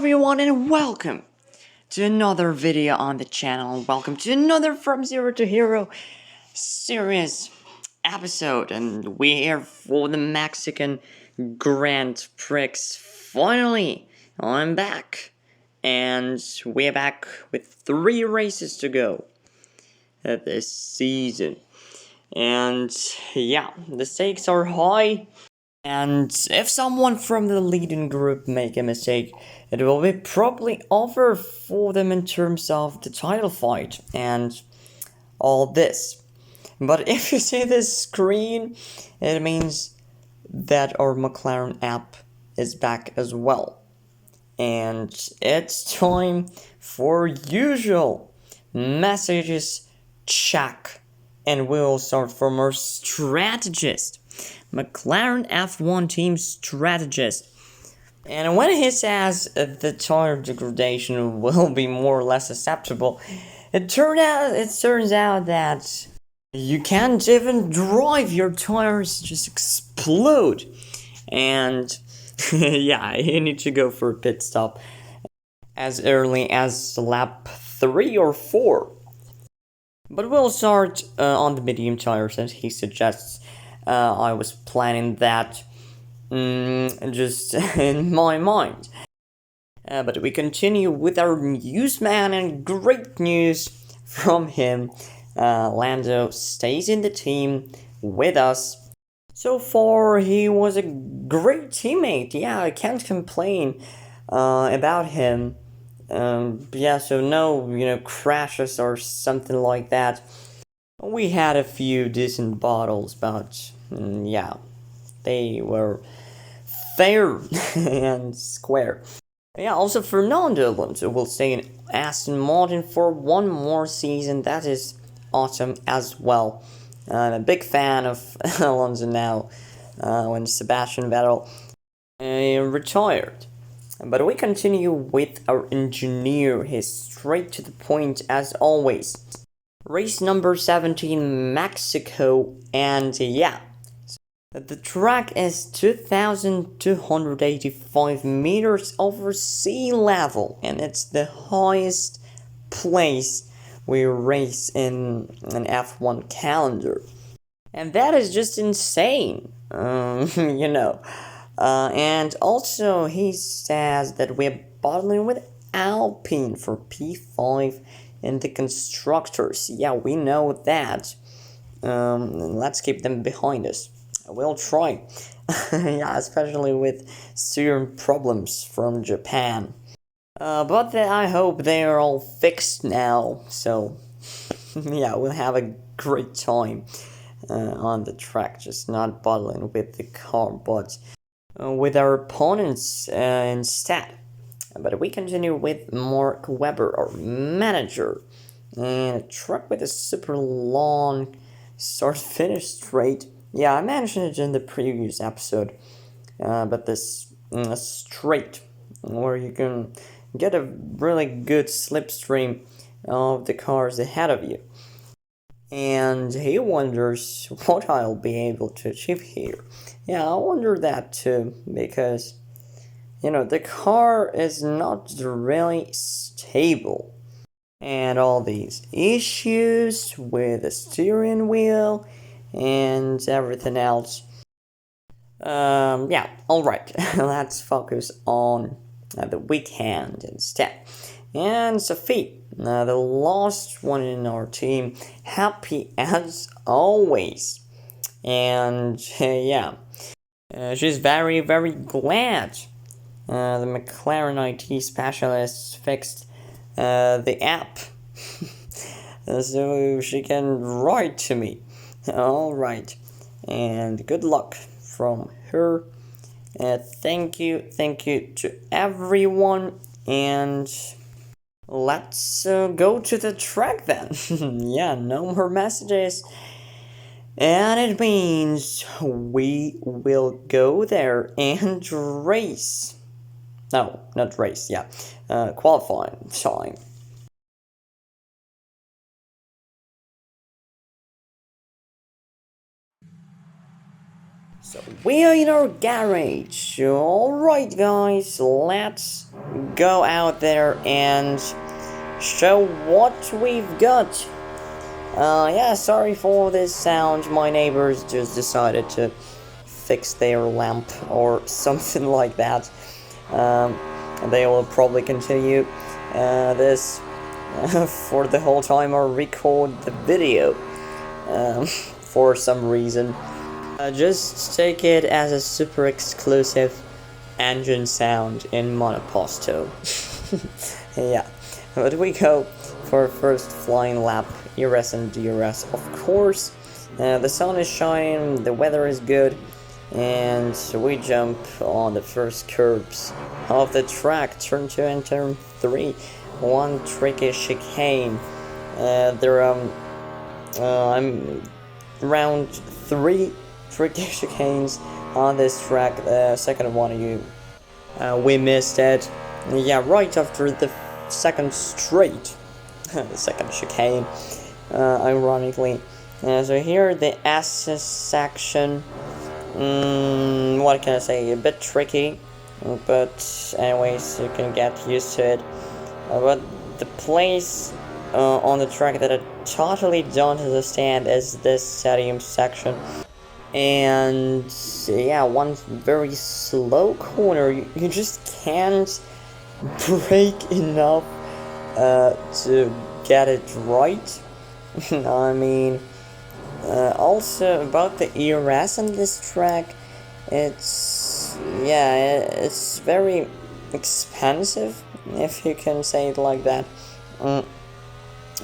everyone and welcome to another video on the channel. Welcome to another From Zero to Hero series episode, and we're here for the Mexican Grand Prix. Finally, I'm back, and we're back with 3 races to go this season. And yeah, the stakes are high. And if someone from the leading group make a mistake, it will be probably over for them in terms of the title fight and all this. But if you see this screen, it means that our McLaren app is back as well. And it's time for usual messages check. And we'll start from our strategist. McLaren F1 team strategist. And when he says the tire degradation will be more or less acceptable, it turns out that you can't even drive, your tires just explode. And yeah, you need to go for a pit stop as early as lap 3 or 4. But we'll start on the medium tires as he suggests. I was planning that just in my mind. But we continue with our newsman, and great news from him. Lando stays in the team with us. So far, he was a great teammate. Yeah, I can't complain about him. Yeah, so no, crashes or something like that. We had a few decent battles, but yeah, they were fair and square. Yeah, also Fernando Alonso will stay in Aston Martin for 1 more season. That is awesome as well. I'm a big fan of Alonso now when Sebastian Vettel retired. But we continue with our engineer. He's straight to the point as always. Race number 17, Mexico, and yeah, the track is 2,285 meters over sea level, and it's the highest place we race in an F1 calendar. And that is just insane, and also he says that we're battling with Alpine for P5 in the constructors. Yeah, we know that. Let's keep them behind us. We'll try. Yeah, especially with steering problems from Japan. But I hope they are all fixed now. So, yeah, we'll have a great time on the track. Just not battling with the car, but with our opponents instead. But we continue with Mark Webber, our manager, and a truck with a super long start-finish straight. Yeah, I mentioned it in the previous episode, but this straight, where you can get a really good slipstream of the cars ahead of you. And he wonders what I'll be able to achieve here. Yeah, I wonder that too, because the car is not really stable. And all these issues with the steering wheel and everything else. Yeah, alright. Let's focus on the weekend instead. And Sophie, the last one in our team, happy as always. And yeah, she's very, very glad. The McLaren IT specialist fixed the app so she can write to me. Alright, and good luck from her. Thank you to everyone, and let's go to the track then. Yeah, no more messages. And it means we will go there and race. No, not race, yeah. Qualifying time. We are in our garage. Alright guys, let's go out there and show what we've got. Yeah, sorry for this sound. My neighbors just decided to fix their lamp or something like that. They will probably continue this for the whole time or record the video for some reason. Just take it as a super exclusive engine sound in Monoposto. Yeah, but we go for first flying lap, ERS and DRS. Of course, the sun is shining, the weather is good, and we jump on the first curbs of the track, turn 2 and turn 3. One tricky chicane. I'm round 3 tricky chicanes on this track. The second one we missed it. Yeah, right after the second straight, the second chicane, ironically. So here the S section. What can I say? A bit tricky, but anyways, you can get used to it. But the place on the track that I totally don't understand is this stadium section. And yeah, one very slow corner, you just can't brake enough to get it right. I mean, also about the ERS on this track, it's very expensive, if you can say it like that. Yeah,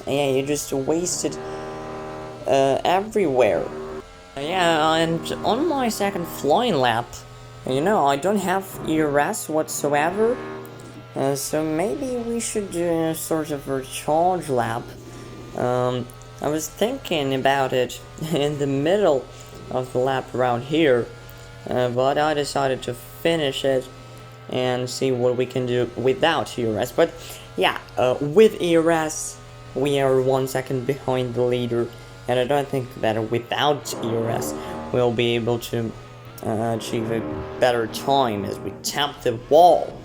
you just wasted everywhere. Yeah, and on my second flying lap, I don't have ERS whatsoever, so maybe we should do a sort of recharge lap. I was thinking about it in the middle of the lap around here, but I decided to finish it and see what we can do without ERS. But yeah, with ERS, we are 1 second behind the leader. And I don't think that without ERS, we'll be able to achieve a better time as we tap the wall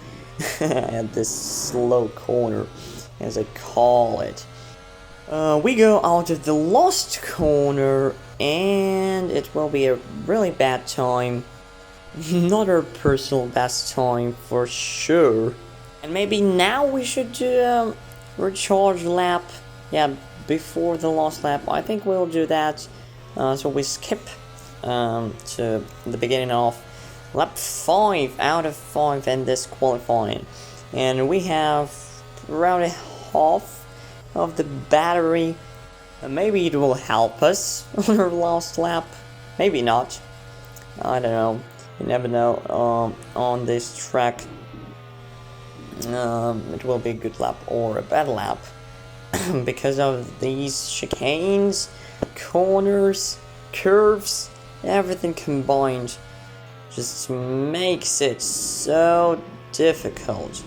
at this slow corner, as I call it. We go out of the lost corner, and it will be a really bad time. Not our personal best time for sure. And maybe now we should do a recharge lap. Yeah, before the last lap. I think we'll do that. So we skip to the beginning of lap 5 out of 5 in this qualifying. And we have around a half of the battery. Maybe it will help us on our last lap. Maybe not. I don't know. You never know on this track. It will be a good lap or a bad lap. Because of these chicanes, corners, curves, everything combined just makes it so difficult,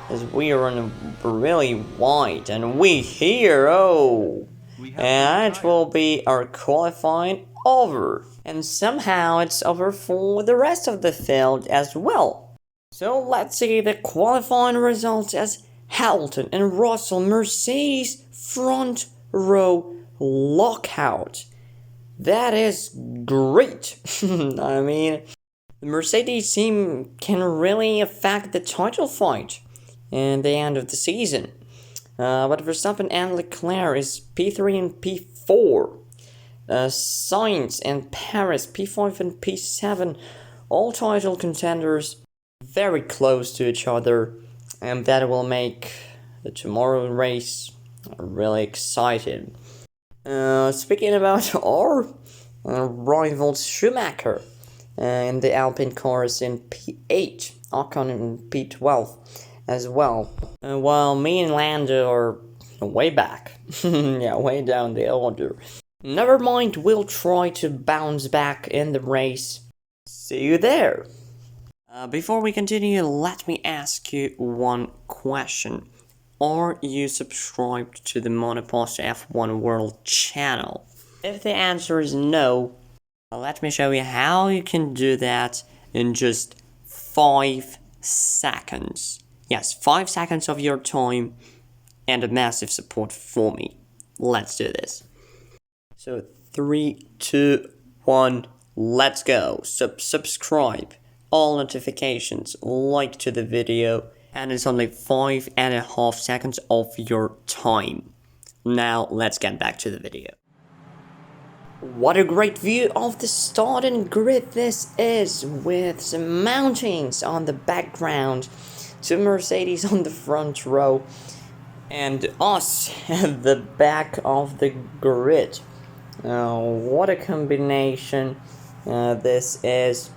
as we are on a really wide, and we here, and it will be our qualifying over, and somehow it's over for the rest of the field as well. So let's see the qualifying results as Hamilton and Russell Mercedes front row lockout. That is great. I mean, the Mercedes team can really affect the title fight in the end of the season. But Verstappen and Leclerc is P3 and P4. Sainz and Paris P5 and P7. All title contenders very close to each other. And that will make the tomorrow race really exciting. Speaking about our rivals, Schumacher in the Alpine cars in P8, Ocon in P12 as well. While me and Lando are way back, yeah, way down the order. Never mind, we'll try to bounce back in the race. See you there. Before we continue, let me ask you one question. Are you subscribed to the Monoposto F1 World channel? If the answer is no, Let me show you how you can do that in just 5 seconds. Yes, 5 seconds of your time and a massive support for me. Let's do this. So 3, 2, 1, let's go. Subscribe, all notifications, like to the video, and it's only 5.5 seconds of your time. Now let's get back to the video. What a great view of the starting grid this is, with some mountains on the background, 2 Mercedes on the front row, and us at the back of the grid. What a combination this is.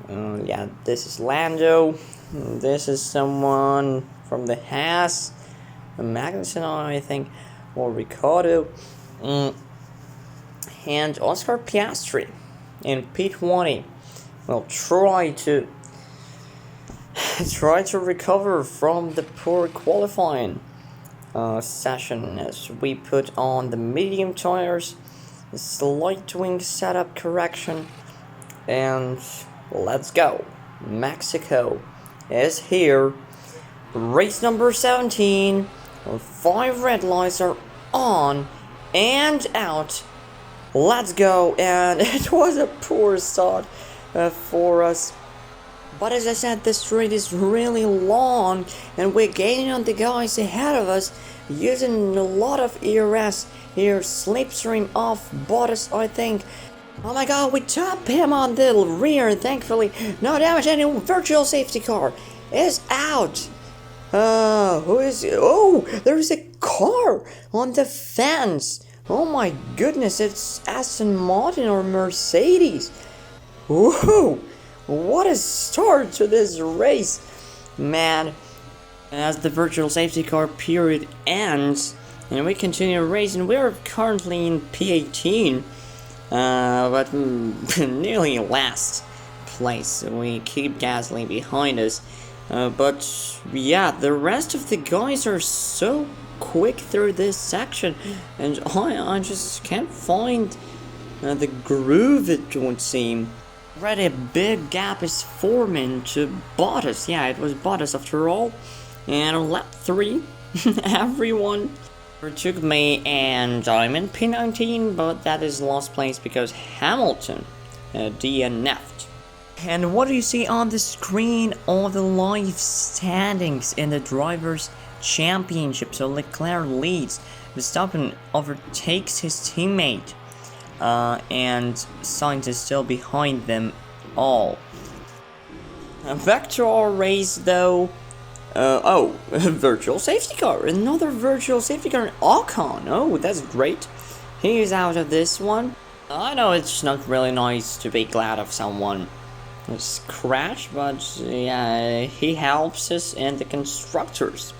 Yeah, this is Lando, this is someone from the Haas, Magnussen, I think, or Ricardo. And Oscar Piastri in P20 will try to recover from the poor qualifying session, as we put on the medium tires, a slight wing setup correction, and let's go. Mexico is here. Race number 17. 5 red lights are on and out. Let's go, and it was a poor start for us. But as I said, the straight is really long, and we're gaining on the guys ahead of us, using a lot of ERS here, slipstream off Bottas, I think. Oh my god, we top him on the rear, thankfully. No damage, and virtual safety car is out. Who is... Oh, there's a car on the fence. Oh my goodness, it's Aston Martin or Mercedes. Whoa, what a start to this race, man. As the virtual safety car period ends, and we continue racing, we're currently in P18, but nearly last place. We keep Gasly behind us, but yeah, the rest of the guys are so quick through this section, and I just can't find the groove, it would seem. Already a big gap is forming to Bottas. Yeah, it was Bottas after all. And on lap 3, everyone overtook me, and I'm in P19, but that is lost place because Hamilton DNF'd. And what do you see on the screen? All the live standings in the Drivers' Championship. So Leclerc leads, Verstappen overtakes his teammate, and Sainz is still behind them all. Back to our race though. Virtual safety car, another virtual safety car, Ocon. Oh, that's great. He is out of this one. I know it's not really nice to be glad of someone who's crashed, but yeah, he helps us and the constructors.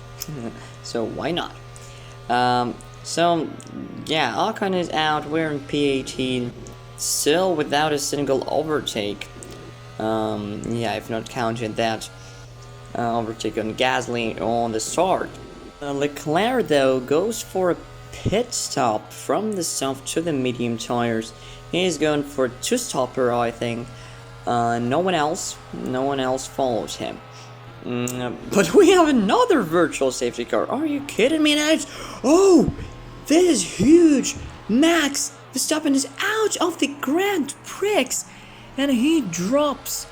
So why not? So yeah, Ocon is out. We're in P18, still without a single overtake. Yeah, if not counting that overtake on Gasly on the start. Leclerc though goes for a pit stop from the soft to the medium tires. He's going for a 2-stopper, I think. No one else follows him. But we have another virtual safety car. Are you kidding me? Now oh, this is huge. Max Verstappen is out of the Grand Prix, and he drops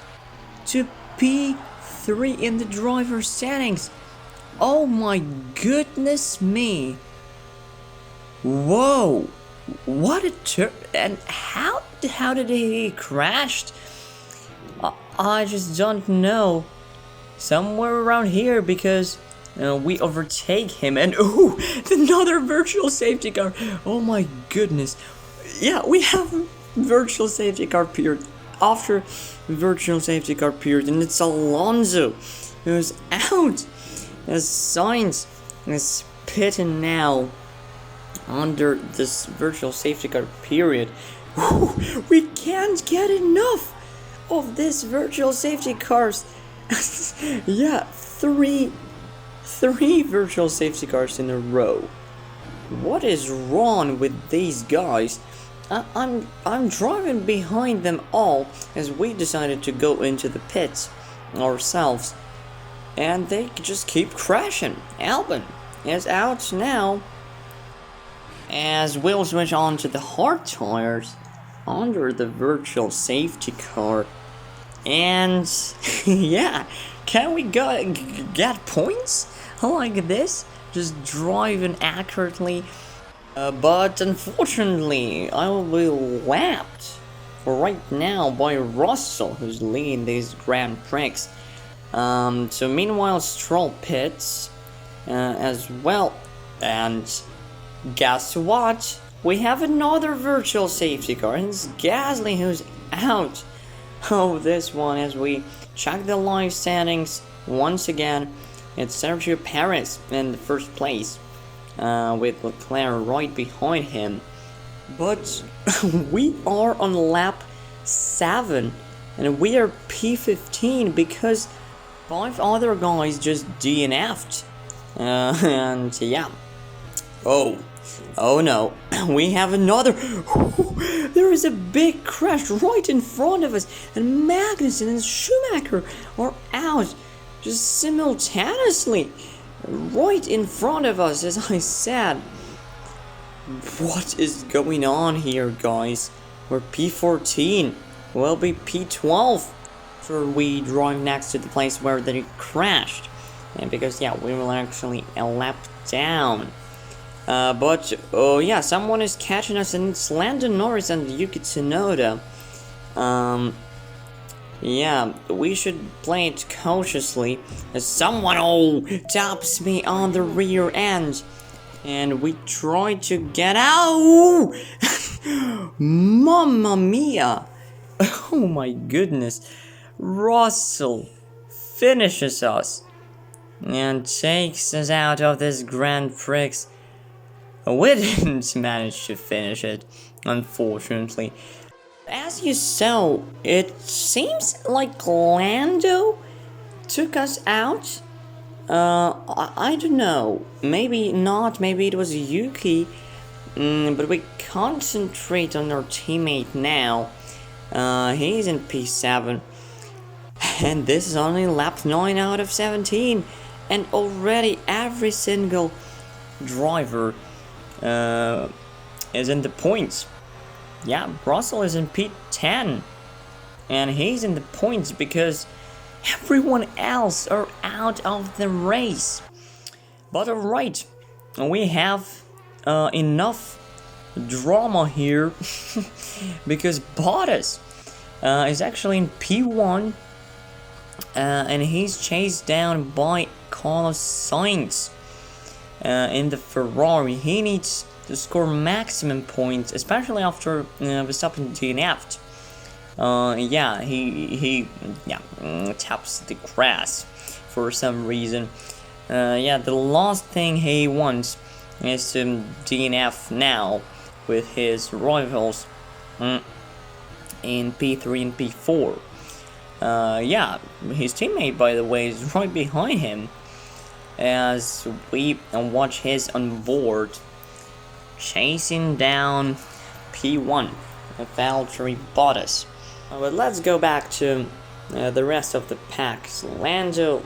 to P3 in the driver settings. Oh my goodness me. Whoa, what a turn. And how did he crash? I just don't know. Somewhere around here, because we overtake him, and oh, another virtual safety car. Oh my goodness. Yeah, we have a virtual safety car period after virtual safety car period, and it's Alonso who's out, as Sainz is pitting now under this virtual safety car period. Ooh, we can't get enough of this virtual safety cars. Yeah, three virtual safety cars in a row. What is wrong with these guys? I'm driving behind them all as we decided to go into the pits ourselves, and they just keep crashing. Albon is out now as we'll switch on to the hard tires under the virtual safety car, and yeah, can we get points like this? Just driving accurately. But unfortunately, I will be lapped for right now by Russell, who's leading these Grand Prix. So meanwhile, Stroll pits as well. And guess what? We have another virtual safety car, and it's Gasly who's out of this one as we check the live standings once again. It's Sergio Perez in the first place, with Leclerc right behind him. But we are on lap 7 and we are P15 because 5 other guys just DNF'd. And yeah. Oh no, we have another. There is a big crash right in front of us, and Magnussen and Schumacher are out just simultaneously right in front of us, as I said. What is going on here, guys? We're P14. We'll be P12 after we drive next to the place where they crashed. And because, yeah, we will actually a lap down. But, oh yeah, someone is catching us, and it's Lando Norris and Yuki Tsunoda. Yeah, we should play it cautiously, as someone, taps me on the rear end. And we try to get out. Mamma mia. Oh my goodness. Russell finishes us and takes us out of this Grand Prix. We didn't manage to finish it, unfortunately. As you saw, it seems like Lando took us out. I don't know. Maybe not. Maybe it was Yuki. But we concentrate on our teammate now. He's in P7. And this is only lap 9 out of 17. And already every single driver is in the points. Yeah, Russell is in P10. And he's in the points because everyone else are out of the race. But alright, we have enough drama here because Bottas is actually in P1 and he's chased down by Carlos Sainz in the Ferrari. He needs to score maximum points, especially after Verstappen DNF'd. Yeah, he taps the grass for some reason. Yeah, the last thing he wants is to DNF now with his rivals in P3 and P4. Yeah, his teammate, by the way, is right behind him as we watch his onboard chasing down P1, Valtteri Bottas. But let's go back to the rest of the pack. Lando,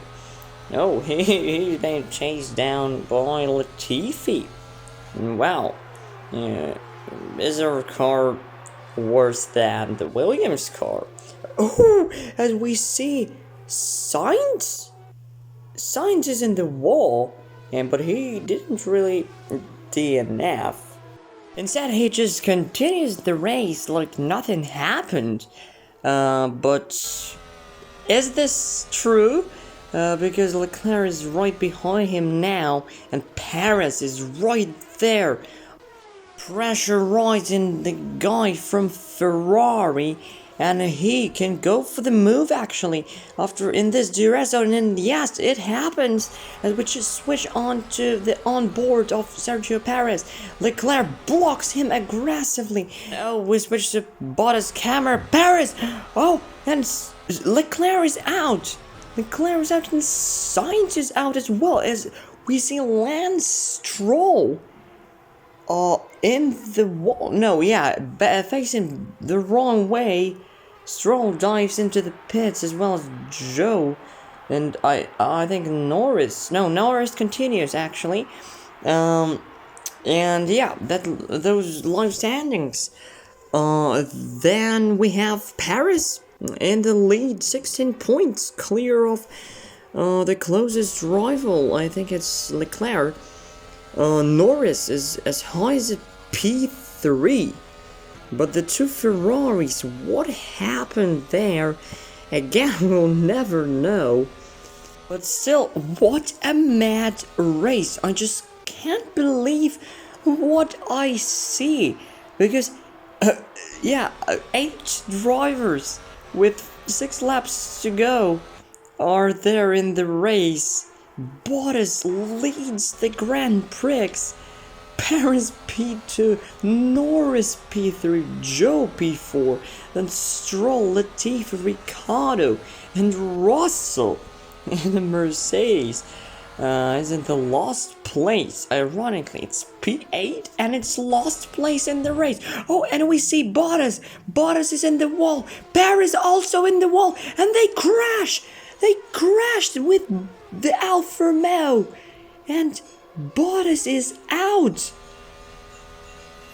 he's been chased down by Latifi. Wow, is our car worse than the Williams car? Oh, as we see, Sainz is in the wall, but he didn't really DNF. Instead, he just continues the race like nothing happened. But is this true? Because Leclerc is right behind him now, and Perez is right there, pressurizing the guy from Ferrari, and he can go for the move actually after in this duress zone. And yes, it happens, and we just switch on to the onboard of Sergio Perez. Leclerc blocks him aggressively. Oh, we switch to Bottas camera. Perez, and Leclerc is out. Leclerc is out, and Sainz is out as well, as we see Lance Stroll in the wall. No, yeah, facing the wrong way. Stroll dives into the pits as well as Joe, and I think Norris. No, Norris continues actually. And yeah, those live standings. Then we have Paris in the lead, 16 points, clear of the closest rival. I think it's Leclerc. Norris is as high as a P3. But the two Ferraris, what happened there? Again, we'll never know. But still, what a mad race. I just can't believe what I see. Because, 8 drivers with 6 laps to go are there in the race. Bottas leads the Grand Prix. Paris P2, Norris P3, Joe P4, then Stroll, Latifi, Ricciardo, and Russell in the Mercedes is in the last place. Ironically, it's P8 and it's last place in the race. Oh, and we see Bottas. Bottas is in the wall. Paris also in the wall, and they crash. They crashed with the Alfa Romeo, and Bottas is out.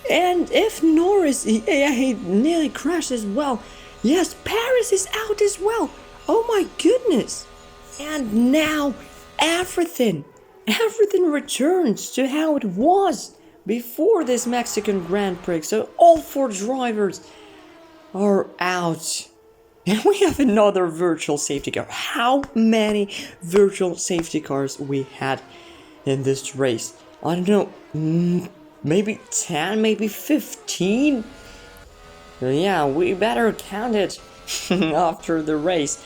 And if Norris, he nearly crashed as well. Yes, Paris is out as well. Oh my goodness. And now everything returns to how it was before this Mexican Grand Prix. So all 4 drivers are out. And we have another virtual safety car. How many virtual safety cars we had in this race? I don't know, maybe 10, maybe 15? Yeah, we better count it after the race.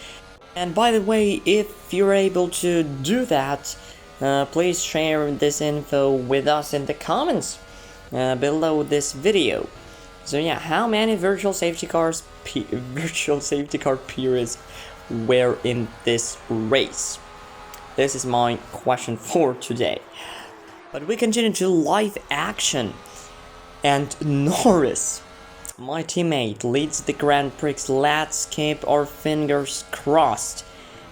And by the way, if you're able to do that, please share this info with us in the comments below this video. So yeah, how many virtual safety car periods were in this race? This is my question for today. But we continue to live action. And Norris, my teammate, leads the Grand Prix. Let's keep our fingers crossed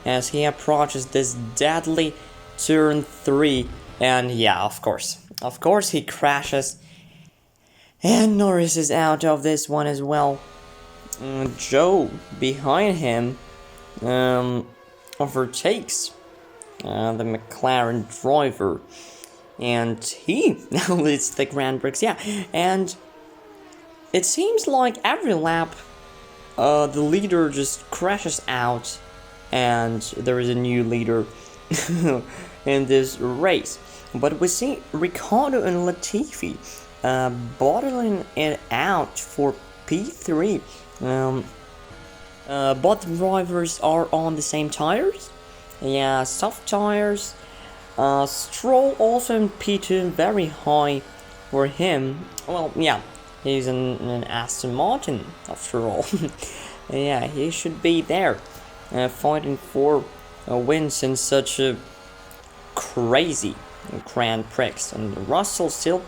as he approaches this deadly turn 3. And yeah, of course he crashes. And Norris is out of this one as well. Joe, behind him, overtakes the McLaren driver. And he now leads the Grand Prix. Yeah, and it seems like every lap, the leader just crashes out. And there is a new leader in this race. But we see Ricciardo and Latifi bottling it out for P3. Both drivers are on the same tires. Yeah, soft tires. Stroll also in P2, very high for him. Well, yeah, he's an Aston Martin after all. Yeah, he should be there, fighting for wins in such a crazy Grand Prix. And Russell still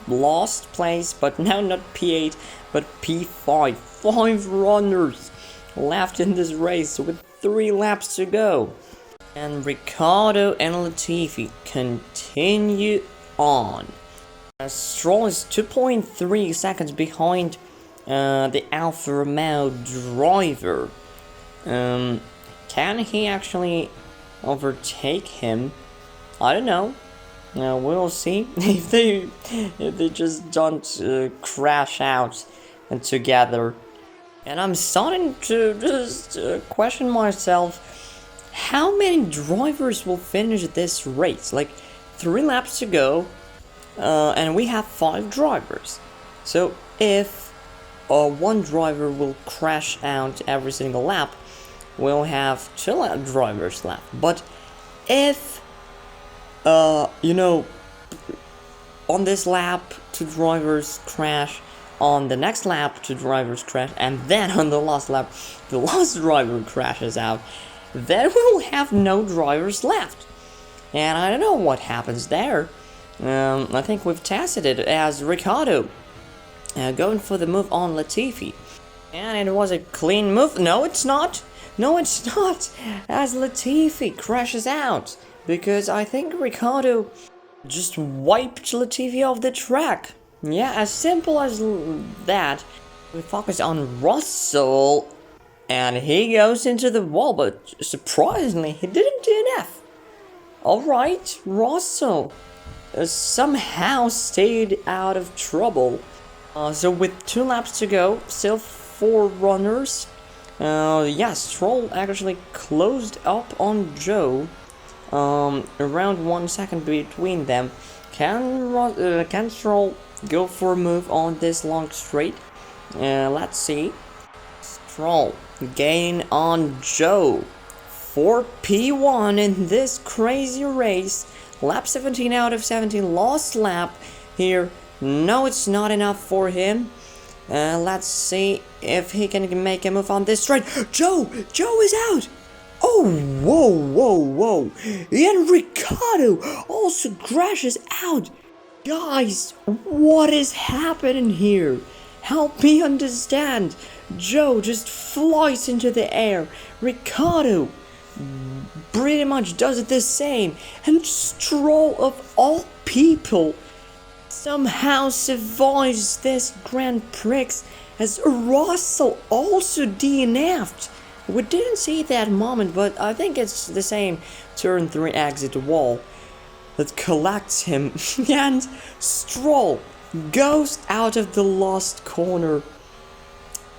lost place, but now not P8 but P5. 5 runners left in this race with 3 laps to go, and Ricciardo and Latifi continue on. Stroll is 2.3 seconds behind the Alfa Romeo driver. Can he actually overtake him? I don't know. We'll see if they just don't crash out together. And I'm starting to just question myself, how many drivers will finish this race? Like 3 laps to go, and we have 5 drivers. So if one driver will crash out every single lap, we'll have 2 drivers left. But if on this lap 2 drivers crash, on the next lap 2 drivers crash, and then on the last lap the last driver crashes out, then we'll have no drivers left. And I don't know what happens there. I think we've tested it as Ricciardo going for the move on Latifi. And it was a clean move. No, it's not. No, it's not. As Latifi crashes out. Because I think Ricciardo just wiped Latifi off the track. Yeah, as simple as that. We focus on Russell. And he goes into the wall. But surprisingly, he didn't DNF. Alright, Russell somehow stayed out of trouble. So with 2 laps to go, still 4 runners. Yes, Stroll actually closed up on Joe. Around 1 second between them. Can Stroll go for a move on this long straight? Let's see. Stroll gain on Joe for P1 in this crazy race. Lap 17 out of 17, lost lap here. No, it's not enough for him. Let's see if he can make a move on this straight. Joe is out. Oh, whoa. And Ricciardo also crashes out. Guys, what is happening here? Help me understand. Joe just flies into the air. Ricciardo pretty much does it the same. And Stroll, of all people, somehow survives this Grand Prix as Russell also DNF'd. We didn't see that moment, but I think it's the same turn 3 exit wall that collects him. And Stroll goes out of the lost corner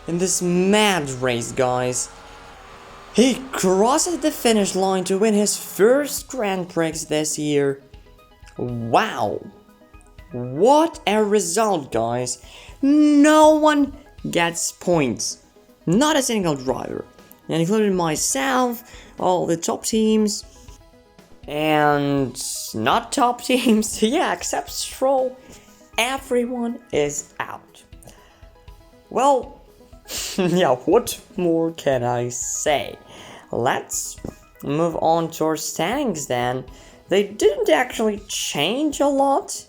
in this mad race, guys. He crosses the finish line to win his first Grand Prix this year. Wow. What a result, guys. No one gets points. Not a single driver. And including myself, all the top teams, and not top teams. Yeah, except Stroll. Everyone is out. Well, yeah, what more can I say? Let's move on to our standings then. They didn't actually change a lot.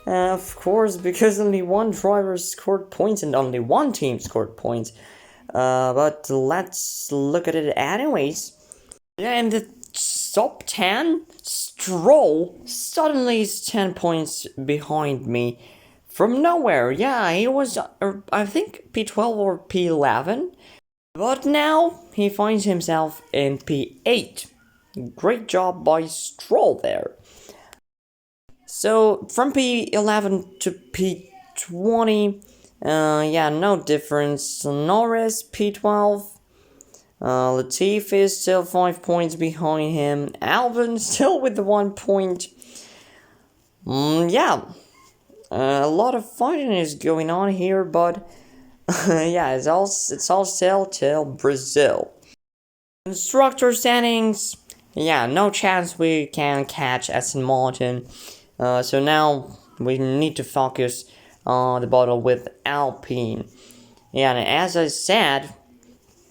Of course, because only one driver scored points and only one team scored points. But let's look at it anyways. Yeah, in the top 10, Stroll suddenly is 10 points behind me. From nowhere, yeah, he was, I think, P12 or P11. But now, he finds himself in P8. Great job by Stroll there. So, from P11 to P20, yeah, no difference. Norris, P12. Latifi is still 5 points behind him. Albon still with the 1 point. Yeah. A lot of fighting is going on here, but yeah, it's all still till Brazil. Constructor standings, yeah, no chance we can catch Aston Martin. So now we need to focus on the battle with Alpine. Yeah, and as I said,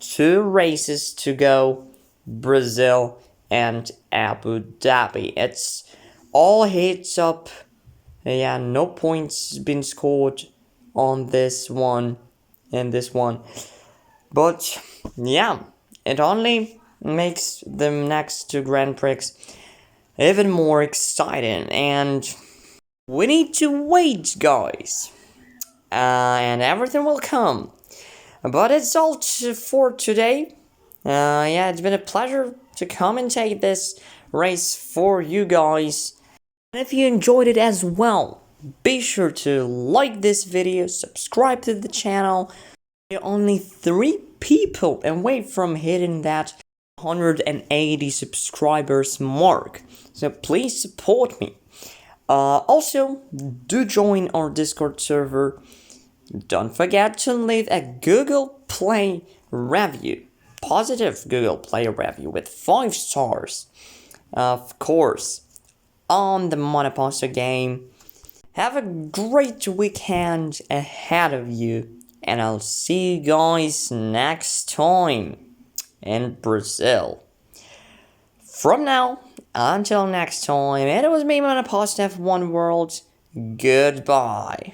2 races to go, Brazil and Abu Dhabi. It's all heads up. Yeah, no points been scored on this one and this one. But yeah, it only makes the next 2 Grand Prix even more exciting. And we need to wait, guys. And everything will come. But it's all for today. Yeah, it's been a pleasure to commentate this race for you guys. And if you enjoyed it as well, be sure to like this video, subscribe to the channel. We're only 3 people away from hitting that 180 subscribers mark. So please support me. Also, do join our Discord server. Don't forget to leave a Google Play review. Positive Google Play review with 5 stars. Of course, on the Monoposto game. Have a great weekend ahead of you. And I'll see you guys next time in Brazil. from now until next time, it was me, Monoposto F1 World. Goodbye.